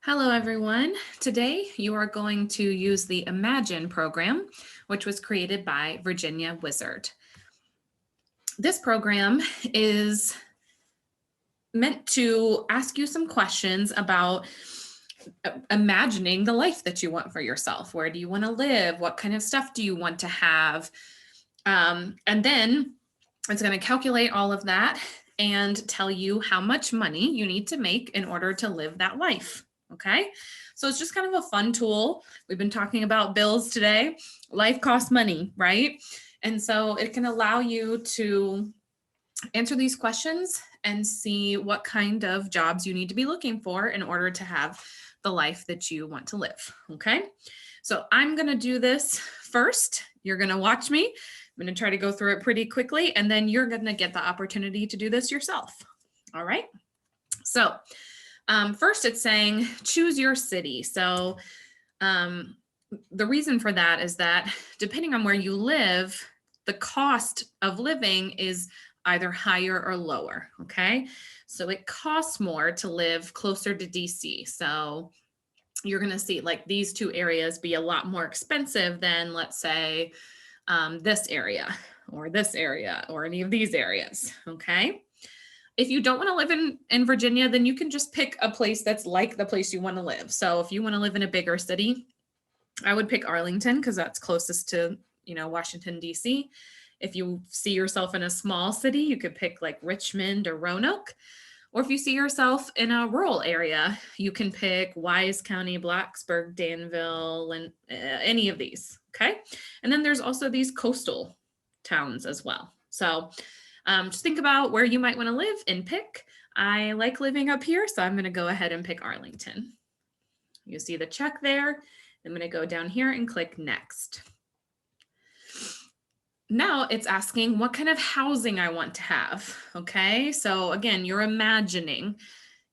Hello, everyone. Today you are going to use the Imagine program, which was created by Virginia Wizard. This program is meant to ask you some questions about imagining the life that you want for yourself. Where do you want to live? What kind of stuff do you want to have? And then it's going to calculate all of that and tell you how much money you need to make in order to live that life. Okay. So it's just kind of a fun tool. We've been talking about bills today. Life costs money, right? And so it can allow you to answer these questions and see what kind of jobs you need to be looking for in order to have the life that you want to live. Okay. So I'm going to do this first. You're going to watch me. I'm going to try to go through it pretty quickly, and then you're going to get the opportunity to do this yourself. All right. So first it's saying choose your city. So the reason for that is that depending on where you live, the cost of living is either higher or lower. Okay. So it costs more to live closer to DC. So you're going to see like these two areas be a lot more expensive than, let's say, this area or any of these areas. Okay. If you don't want to live in Virginia, then you can just pick a place that's like the place you want to live. So if you want to live in a bigger city, I would pick Arlington because that's closest to, Washington, D.C. If you see yourself in a small city, you could pick like Richmond or Roanoke. Or if you see yourself in a rural area, you can pick Wise County, Blacksburg, Danville, and any of these. Okay. And then there's also these coastal towns as well. So just think about where you might want to live and pick. I like living up here, so I'm going to go ahead and pick Arlington. You see the check there. I'm going to go down here and click next. Now it's asking what kind of housing I want to have. Okay, so again, you're imagining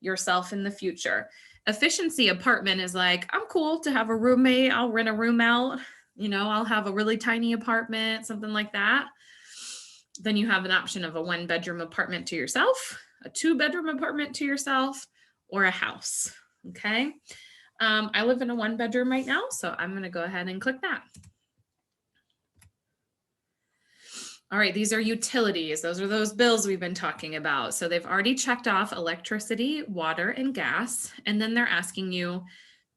yourself in the future. Efficiency apartment is like, I'm cool to have a roommate. I'll rent a room out. I'll have a really tiny apartment, something like that. Then you have an option of a 1-bedroom apartment to yourself, a 2-bedroom apartment to yourself, or a house. Okay. I live in a 1-bedroom right now, so I'm going to go ahead and click that. All right, these are utilities. Those are those bills we've been talking about. So they've already checked off electricity, water, and gas. And then they're asking you,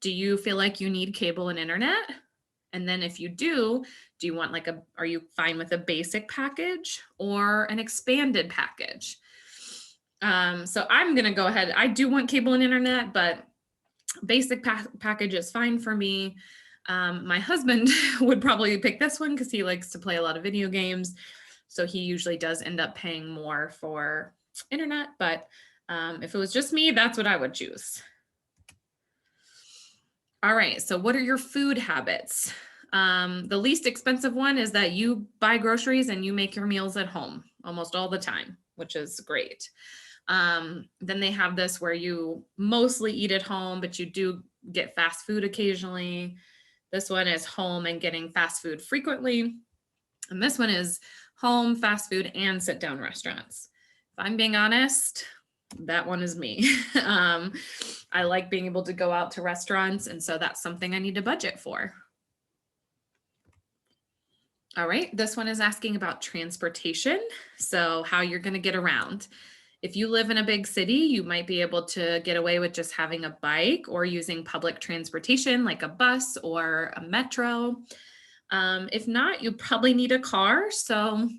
do you feel like you need cable and internet? And then if you do you want are you fine with a basic package or an expanded package? So I'm going to go ahead. I do want cable and internet, but basic package is fine for me. My husband would probably pick this one because he likes to play a lot of video games. So he usually does end up paying more for internet. But if it was just me, that's what I would choose. All right. So what are your food habits? The least expensive one is that you buy groceries and you make your meals at home almost all the time, which is great. Then they have this where you mostly eat at home, but you do get fast food occasionally. This one is home and getting fast food frequently. And this one is home, fast food, and sit down restaurants. If I'm being honest, that one is me. I like being able to go out to restaurants, and so that's something I need to budget for. All right, this one is asking about transportation, so how you're going to get around. If you live in a big city, you might be able to get away with just having a bike or using public transportation like a bus or a metro. If not, you probably need a car. So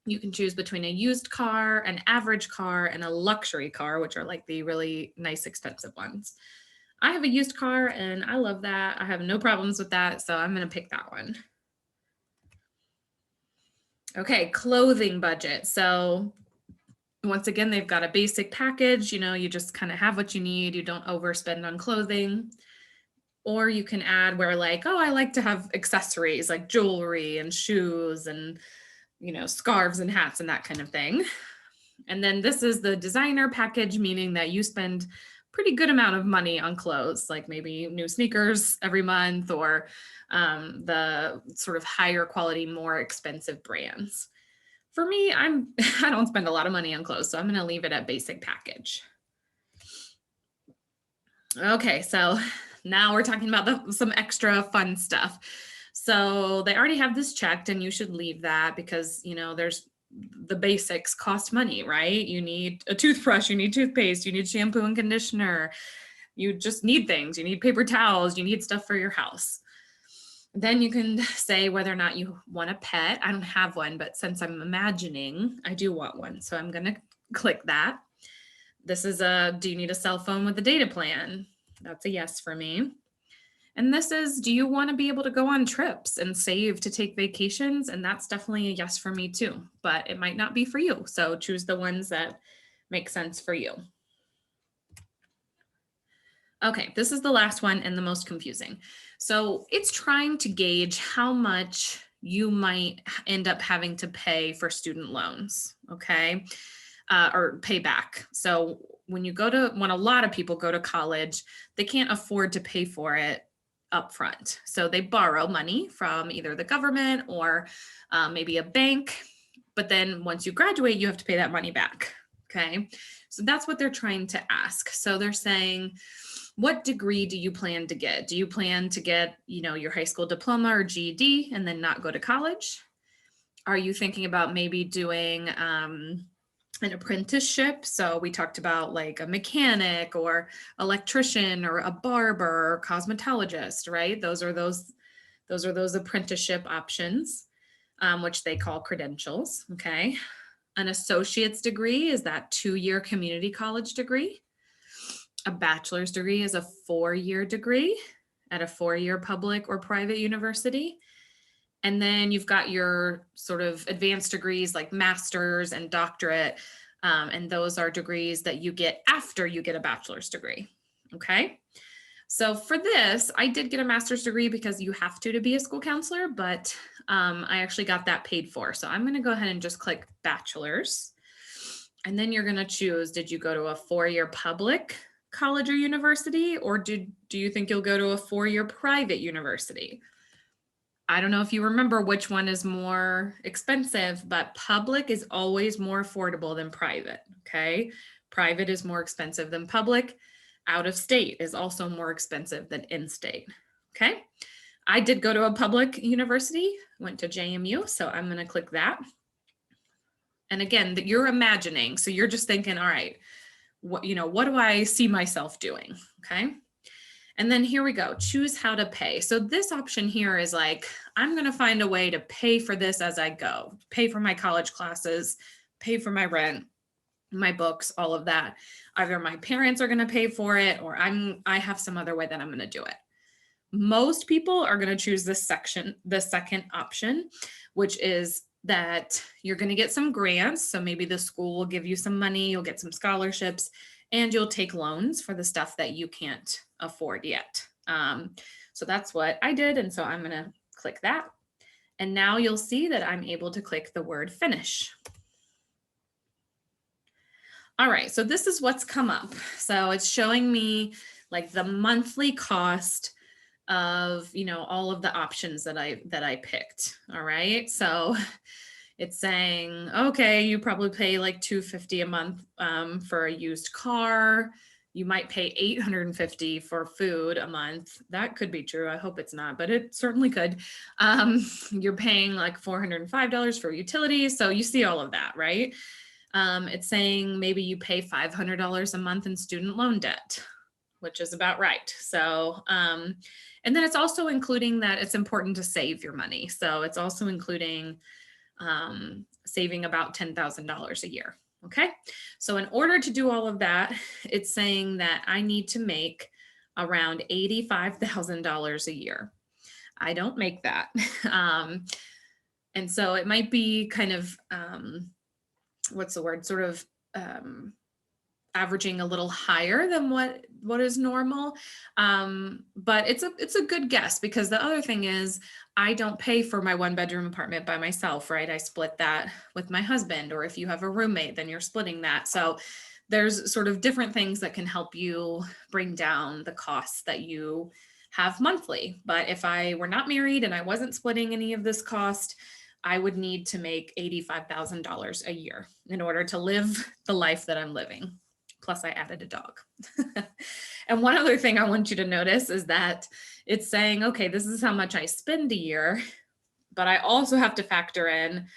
you can choose between a used car, an average car, and a luxury car, which are like the really nice, expensive ones. I have a used car and I love that. I have no problems with that. So I'm going to pick that one. Okay, clothing budget. So once again, they've got a basic package. You just kind of have what you need. You don't overspend on clothing. Or you can add where like, oh, I like to have accessories like jewelry and shoes and, scarves and hats and that kind of thing. And then this is the designer package, meaning that you spend pretty good amount of money on clothes, like maybe new sneakers every month or the sort of higher quality, more expensive brands. For me, I don't spend a lot of money on clothes, so I'm going to leave it at basic package. Okay, so now we're talking about some extra fun stuff. So they already have this checked, and you should leave that because, there's the basics cost money, right? You need a toothbrush, you need toothpaste, you need shampoo and conditioner. You just need things. You need paper towels, you need stuff for your house. Then you can say whether or not you want a pet. I don't have one, but since I'm imagining, I do want one. So I'm going to click that. This is do you need a cell phone with a data plan? That's a yes for me. And this is, do you want to be able to go on trips and save to take vacations? And that's definitely a yes for me too, but it might not be for you. So choose the ones that make sense for you. Okay, this is the last one and the most confusing. So it's trying to gauge how much you might end up having to pay for student loans, okay, or pay back. So when a lot of people go to college, they can't afford to pay for it upfront. So they borrow money from either the government or maybe a bank. But then once you graduate, you have to pay that money back, okay? So that's what they're trying to ask. So they're saying, what degree do you plan to get? Do you plan to get, your high school diploma or GED and then not go to college? Are you thinking about maybe doing an apprenticeship? So we talked about like a mechanic or electrician or a barber or cosmetologist, right? Those are those apprenticeship options, which they call credentials. Okay. An associate's degree is that 2-year community college degree. A bachelor's degree is a 4-year degree at a 4-year public or private university. And then you've got your sort of advanced degrees like master's and doctorate. And those are degrees that you get after you get a bachelor's degree. Okay. So for this, I did get a master's degree because you have to be a school counselor, but I actually got that paid for. So I'm going to go ahead and just click bachelor's. And then you're going to choose, did you go to a 4-year public college or university, or do you think you'll go to a 4-year private university? I don't know if you remember which one is more expensive, but public is always more affordable than private, okay? Private is more expensive than public. Out of state is also more expensive than in-state, okay? I did go to a public university, went to JMU, so I'm gonna click that. And again, that you're imagining, so you're just thinking, all right, what do I see myself doing, okay? And then here we go, choose how to pay. So this option here is like, I'm gonna find a way to pay for this as I go, pay for my college classes, pay for my rent, my books, all of that. Either my parents are gonna pay for it or I have some other way that I'm gonna do it. Most people are gonna choose the second option, which is that you're gonna get some grants. So maybe the school will give you some money, you'll get some scholarships, and you'll take loans for the stuff that you can't afford yet. So that's what I did. And so I'm going to click that. And now you'll see that I'm able to click the word finish. All right, so this is what's come up. So it's showing me like the monthly cost of, all of the options that I picked. All right. So it's saying, okay, you probably pay like $250 a month for a used car. You might pay $850 for food a month. That could be true. I hope it's not, but it certainly could. You're paying like $405 for utilities. So you see all of that, right? It's saying maybe you pay $500 a month in student loan debt, which is about right. So, and then it's also including that it's important to save your money. So it's also including saving about $10,000 a year. Okay. So in order to do all of that, it's saying that I need to make around $85,000 a year. I don't make that. And so it might be kind of, what's the word, sort of averaging a little higher than what is normal. But it's a good guess because the other thing is I don't pay for my 1-bedroom apartment by myself, right? I split that with my husband, or if you have a roommate, then you're splitting that. So there's sort of different things that can help you bring down the costs that you have monthly. But if I were not married and I wasn't splitting any of this cost, I would need to make $85,000 a year in order to live the life that I'm living. plus I added a dog. And one other thing I want you to notice is that it's saying, okay, this is how much I spend a year, but I also have to factor in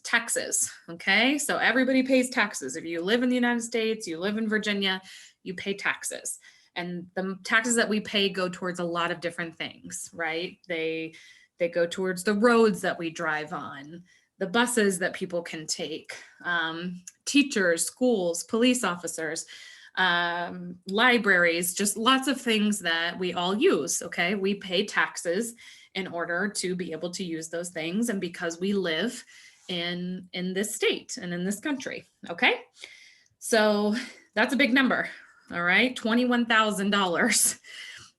taxes. Okay, so everybody pays taxes. If you live in the United States, you live in Virginia, you pay taxes. And the taxes that we pay go towards a lot of different things, right? They go towards the roads that we drive on, the buses that people can take, teachers, schools, police officers, libraries, just lots of things that we all use. Okay, we pay taxes in order to be able to use those things, and because we live in this state and in this country. Okay, so that's a big number. All right, $21,000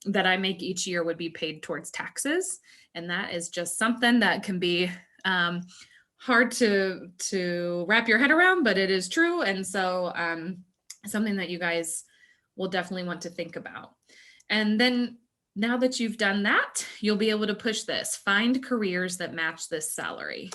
that I make each year would be paid towards taxes, and that is just something that can be hard to wrap your head around, but it is true. And so something that you guys will definitely want to think about. And then now that you've done that, you'll be able to push this, find careers that match this salary.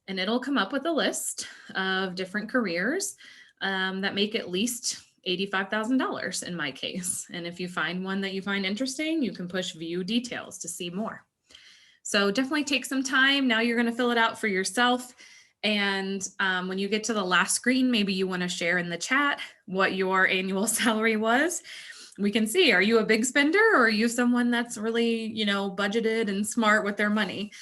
And it'll come up with a list of different careers that make at least $85,000 in my case. And if you find one that you find interesting, you can push view details to see more. So definitely take some time. Now you're going to fill it out for yourself. And when you get to the last screen, maybe you want to share in the chat what your annual salary was. We can see, are you a big spender, or are you someone that's really, budgeted and smart with their money?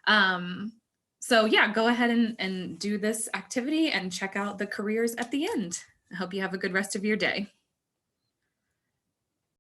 So yeah, go ahead and do this activity and check out the careers at the end. I hope you have a good rest of your day.